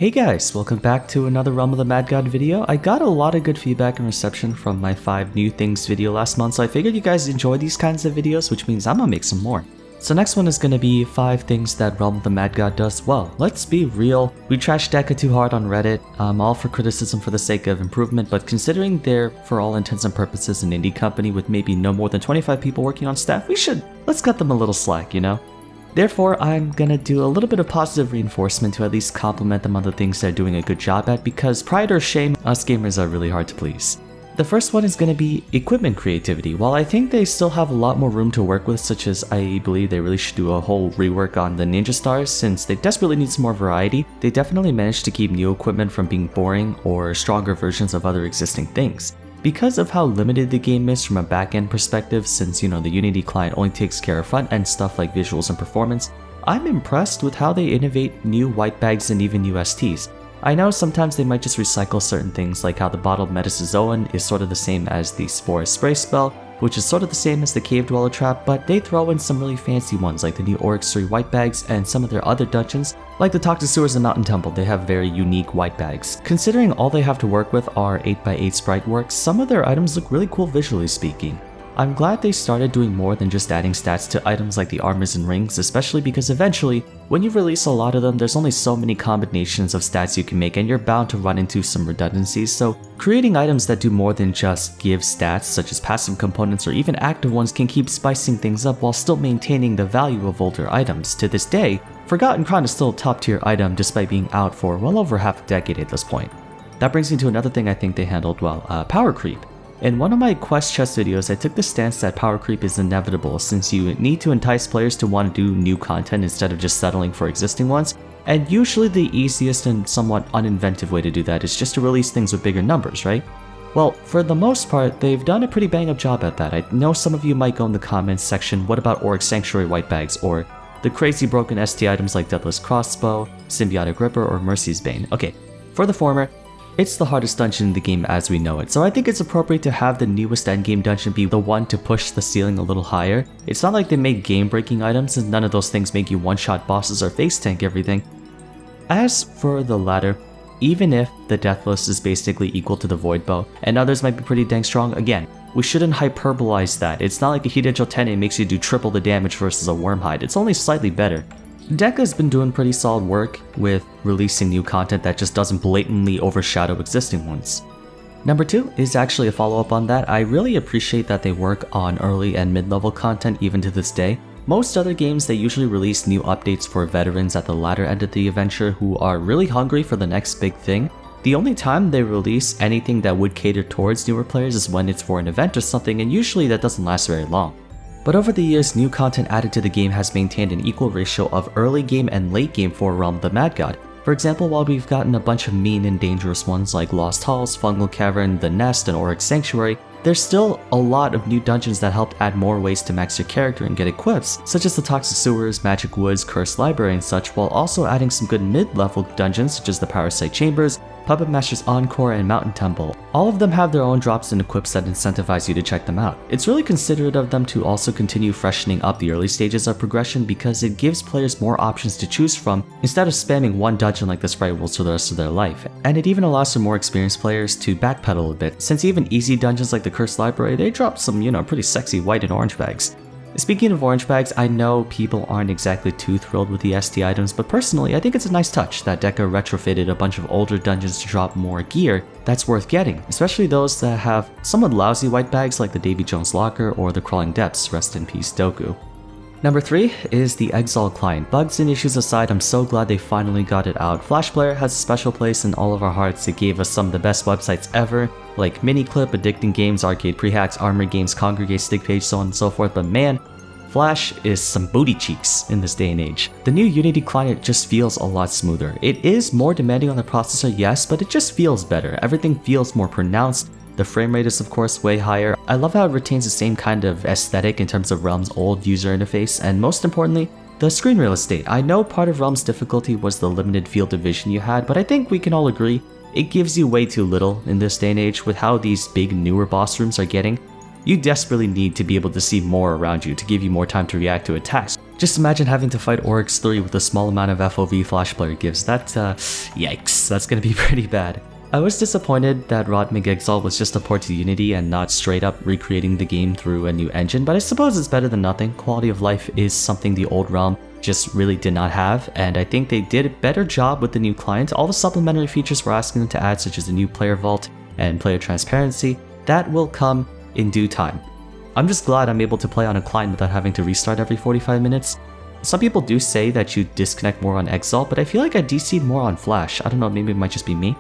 Hey guys, welcome back to another Realm of the Mad God video. I got a lot of good feedback and reception from my 5 new things video last month, so I figured you guys enjoy these kinds of videos, which means I'm gonna make some more. So next one is gonna be 5 things that Realm of the Mad God does well. Let's be real, we trashed Deca too hard on Reddit. I'm all for criticism for the sake of improvement, but considering they're, for all intents and purposes, an indie company with maybe no more than 25 people working on staff, let's cut them a little slack, you know? Therefore, I'm gonna do a little bit of positive reinforcement to at least compliment them on the things they're doing a good job at, because pride or shame, us gamers are really hard to please. The first one is gonna be equipment creativity. While I think they still have a lot more room to work with, such as I believe they really should do a whole rework on the Ninja Stars since they desperately need some more variety, they definitely managed to keep new equipment from being boring or stronger versions of other existing things. Because of how limited the game is from a back-end perspective, since the Unity client only takes care of front-end stuff like visuals and performance, I'm impressed with how they innovate new white bags and even new STs. I know sometimes they might just recycle certain things, like how the bottled Metazoan is sort of the same as the Spore Spray spell, which is sort of the same as the Cave Dweller trap, but they throw in some really fancy ones like the new Oryx 3 white bags, and some of their other dungeons, like the Toxic Sewers and Mountain Temple, they have very unique white bags. Considering all they have to work with are 8x8 sprite works, some of their items look really cool visually speaking. I'm glad they started doing more than just adding stats to items like the armors and rings, especially because eventually, when you release a lot of them, there's only so many combinations of stats you can make and you're bound to run into some redundancies, so creating items that do more than just give stats, such as passive components or even active ones, can keep spicing things up while still maintaining the value of older items. To this day, Forgotten Crown is still a top tier item despite being out for well over half a decade at this point. That brings me to another thing I think they handled well, power creep. In one of my quest chest videos, I took the stance that power creep is inevitable since you need to entice players to want to do new content instead of just settling for existing ones, and usually the easiest and somewhat uninventive way to do that is just to release things with bigger numbers, right? Well, for the most part, they've done a pretty bang up job at that. I know some of you might go in the comments section, what about Oryx Sanctuary white bags, or the crazy broken ST items like Deathless Crossbow, Symbiotic Ripper, or Mercy's Bane. Okay, for the former, it's the hardest dungeon in the game as we know it, so I think it's appropriate to have the newest endgame dungeon be the one to push the ceiling a little higher. It's not like they make game-breaking items, and none of those things make you one-shot bosses or face tank everything. As for the latter, even if the Deathless is basically equal to the Void Bow, and others might be pretty dang strong, again, we shouldn't hyperbolize that. It's not like the Heat Angel Tenet makes you do triple the damage versus a Wormhide, it's only slightly better. Deca's been doing pretty solid work with releasing new content that just doesn't blatantly overshadow existing ones. Number 2 is actually a follow-up on that. I really appreciate that they work on early and mid-level content even to this day. Most other games, they usually release new updates for veterans at the latter end of the adventure who are really hungry for the next big thing. The only time they release anything that would cater towards newer players is when it's for an event or something, and usually that doesn't last very long. But over the years, new content added to the game has maintained an equal ratio of early game and late game for Realm of the Mad God. For example, while we've gotten a bunch of mean and dangerous ones like Lost Halls, Fungal Cavern, The Nest, and Oryx Sanctuary, there's still a lot of new dungeons that help add more ways to max your character and get equips, such as the Toxic Sewers, Magic Woods, Cursed Library, and such, while also adding some good mid-level dungeons such as the Parasite Chambers, Puppet Master's Encore, and Mountain Temple. All of them have their own drops and equips that incentivize you to check them out. It's really considerate of them to also continue freshening up the early stages of progression because it gives players more options to choose from instead of spamming one dungeon like the Sprite Worlds for the rest of their life. And it even allows for more experienced players to backpedal a bit, since even easy dungeons like the Cursed Library, they drop some, pretty sexy white and orange bags. Speaking of orange bags, I know people aren't exactly too thrilled with the ST items, but personally I think it's a nice touch that Deca retrofitted a bunch of older dungeons to drop more gear that's worth getting, especially those that have somewhat lousy white bags like the Davy Jones Locker or the Crawling Depths, rest in peace Doku. Number 3 is the Exalt client. Bugs and issues aside, I'm so glad they finally got it out. Flash Player has a special place in all of our hearts. It gave us some of the best websites ever, like Miniclip, Addicting Games, Arcade Prehacks, Armory Games, Congregate, Stigpage, so on and so forth, but man, Flash is some booty cheeks in this day and age. The new Unity client just feels a lot smoother. It is more demanding on the processor, yes, but it just feels better. Everything feels more pronounced. The frame rate is of course way higher. I love how it retains the same kind of aesthetic in terms of Realm's old user interface, and most importantly, the screen real estate. I know part of Realm's difficulty was the limited field of vision you had, but I think we can all agree it gives you way too little in this day and age with how these big newer boss rooms are getting. You desperately need to be able to see more around you to give you more time to react to attacks. Just imagine having to fight Oryx 3 with a small amount of FOV Flash Player gives. Yikes, that's gonna be pretty bad. I was disappointed that RotMG Exalt was just a port to Unity and not straight up recreating the game through a new engine, but I suppose it's better than nothing. Quality of life is something the old Realm just really did not have, and I think they did a better job with the new client. All the supplementary features we're asking them to add, such as a new player vault and player transparency, that will come in due time. I'm just glad I'm able to play on a client without having to restart every 45 minutes. Some people do say that you disconnect more on Exalt, but I feel like I DC'd more on Flash. I don't know, maybe it might just be me.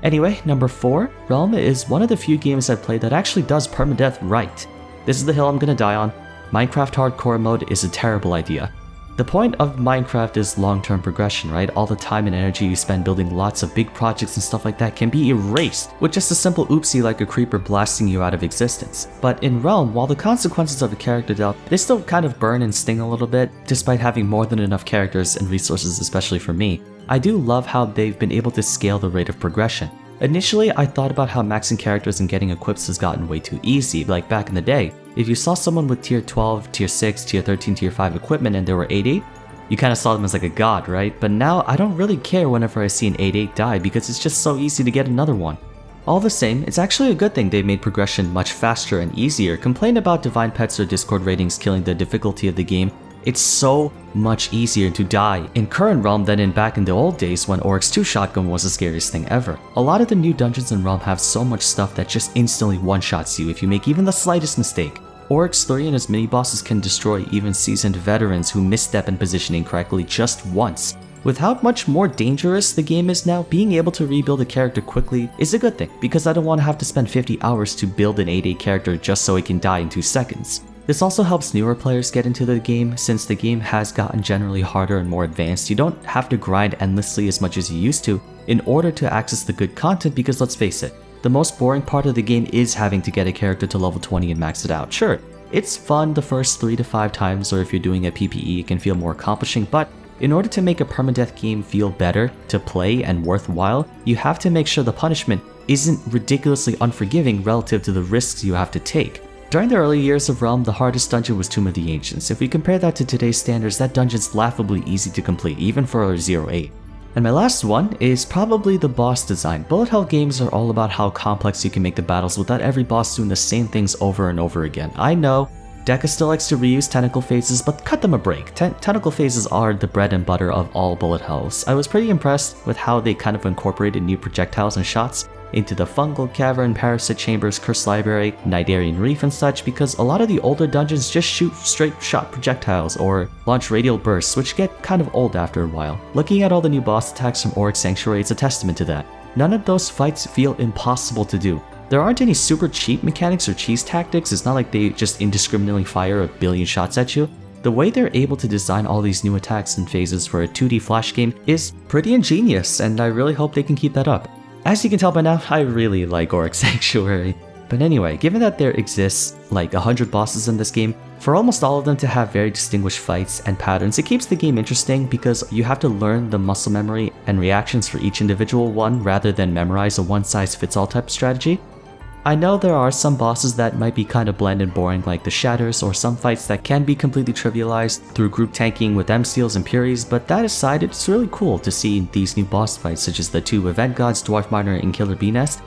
Anyway, number 4, Realm is one of the few games I've played that actually does permadeath right. This is the hill I'm gonna die on. Minecraft hardcore mode is a terrible idea. The point of Minecraft is long-term progression, right? All the time and energy you spend building lots of big projects and stuff like that can be erased with just a simple oopsie like a creeper blasting you out of existence. But in Realm, while the consequences of a character death, they still kind of burn and sting a little bit, despite having more than enough characters and resources, especially for me. I do love how they've been able to scale the rate of progression. Initially, I thought about how maxing characters and getting equips has gotten way too easy, like back in the day. If you saw someone with tier 12, tier 6, tier 13, tier 5 equipment and they were 8-8, you kinda saw them as like a god, right? But now I don't really care whenever I see an 8-8 die because it's just so easy to get another one. All the same, it's actually a good thing they made progression much faster and easier. Complain about Divine Pets or Discord ratings killing the difficulty of the game. It's so much easier to die in current Realm than in back in the old days when Oryx 2 shotgun was the scariest thing ever. A lot of the new dungeons in Realm have so much stuff that just instantly one-shots you if you make even the slightest mistake. Oryx 3 and his mini-bosses can destroy even seasoned veterans who misstep in positioning correctly just once. With how much more dangerous the game is now, being able to rebuild a character quickly is a good thing because I don't want to have to spend 50 hours to build an 8-8 character just so it can die in 2 seconds. This also helps newer players get into the game. Since the game has gotten generally harder and more advanced, you don't have to grind endlessly as much as you used to in order to access the good content because let's face it, the most boring part of the game is having to get a character to level 20 and max it out. Sure, it's fun the first 3 to 5 times, or if you're doing a PvE it can feel more accomplishing, but in order to make a permadeath game feel better to play and worthwhile, you have to make sure the punishment isn't ridiculously unforgiving relative to the risks you have to take. During the early years of Realm, the hardest dungeon was Tomb of the Ancients. If we compare that to today's standards, that dungeon's laughably easy to complete, even for a 0-8. And my last one is probably the boss design. Bullet hell games are all about how complex you can make the battles without every boss doing the same things over and over again. I know, Deca still likes to reuse tentacle phases, but cut them a break. Tentacle phases are the bread and butter of all bullet hells. I was pretty impressed with how they kind of incorporated new projectiles and shots into the Fungal Cavern, Parasite Chambers, Cursed Library, Nidarian Reef and such, because a lot of the older dungeons just shoot straight shot projectiles or launch radial bursts, which get kind of old after a while. Looking at all the new boss attacks from Oryx Sanctuary is a testament to that. None of those fights feel impossible to do. There aren't any super cheap mechanics or cheese tactics. It's not like they just indiscriminately fire a billion shots at you. The way they're able to design all these new attacks and phases for a 2D Flash game is pretty ingenious, and I really hope they can keep that up. As you can tell by now, I really like Oryx Sanctuary. But anyway, given that there exists like 100 bosses in this game, for almost all of them to have very distinguished fights and patterns, it keeps the game interesting because you have to learn the muscle memory and reactions for each individual one rather than memorize a one-size-fits-all type strategy. I know there are some bosses that might be kind of bland and boring like the Shatters, or some fights that can be completely trivialized through group tanking with M-Steals and Puries, but that aside, it's really cool to see these new boss fights such as the 2 Event Gods, Dwarf Miner, and Killer Bee Nest.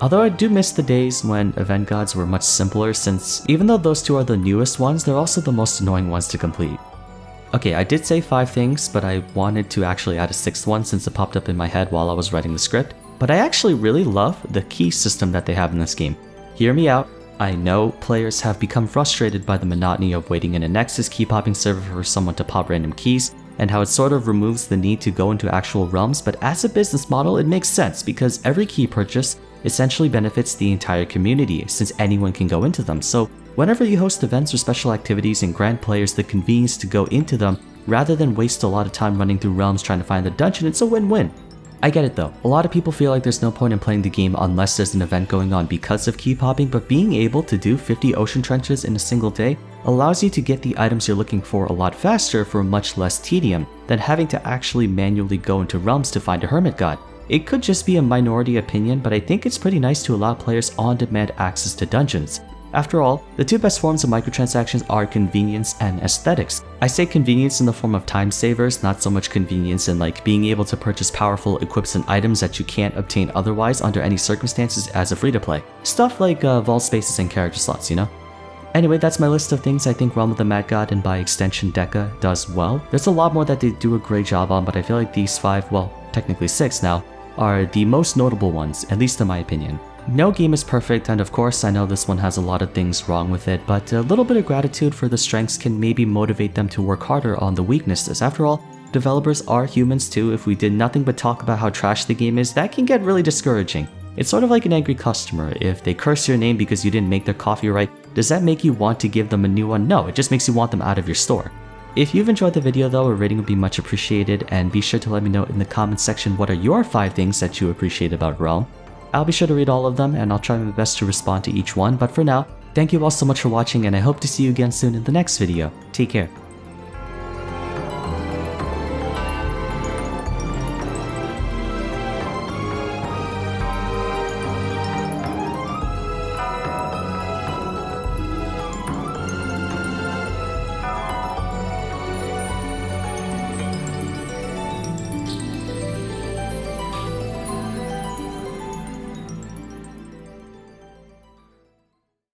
Although I do miss the days when Event Gods were much simpler, since even though those 2 are the newest ones, they're also the most annoying ones to complete. Okay, I did say 5 things, but I wanted to actually add a 6th one since it popped up in my head while I was writing the script. But I actually really love the key system that they have in this game. Hear me out. I know players have become frustrated by the monotony of waiting in a Nexus key popping server for someone to pop random keys, and how it sort of removes the need to go into actual realms, but as a business model it makes sense because every key purchase essentially benefits the entire community since anyone can go into them. So whenever you host events or special activities and grant players the convenience to go into them rather than waste a lot of time running through realms trying to find the dungeon, it's a win-win. I get it though, a lot of people feel like there's no point in playing the game unless there's an event going on because of key popping, but being able to do 50 ocean trenches in a single day allows you to get the items you're looking for a lot faster for much less tedium than having to actually manually go into realms to find a hermit god. It could just be a minority opinion, but I think it's pretty nice to allow players on-demand access to dungeons. After all, the two best forms of microtransactions are convenience and aesthetics. I say convenience in the form of time savers, not so much convenience in like being able to purchase powerful equips and items that you can't obtain otherwise under any circumstances as a free-to-play. Stuff like vault spaces and character slots, you know? Anyway, that's my list of things I think Realm of the Mad God and by extension Deca does well. There's a lot more that they do a great job on, but I feel like these 5, well, technically 6 now, are the most notable ones, at least in my opinion. No game is perfect, and of course I know this one has a lot of things wrong with it, but a little bit of gratitude for the strengths can maybe motivate them to work harder on the weaknesses. After all, developers are humans too. If we did nothing but talk about how trash the game is, that can get really discouraging. It's sort of like an angry customer. If they curse your name because you didn't make their coffee right, does that make you want to give them a new one? No, it just makes you want them out of your store. If you've enjoyed the video though, a rating would be much appreciated, and be sure to let me know in the comments section what are your 5 things that you appreciate about Realm. I'll be sure to read all of them, and I'll try my best to respond to each one, but for now, thank you all so much for watching, and I hope to see you again soon in the next video. Take care.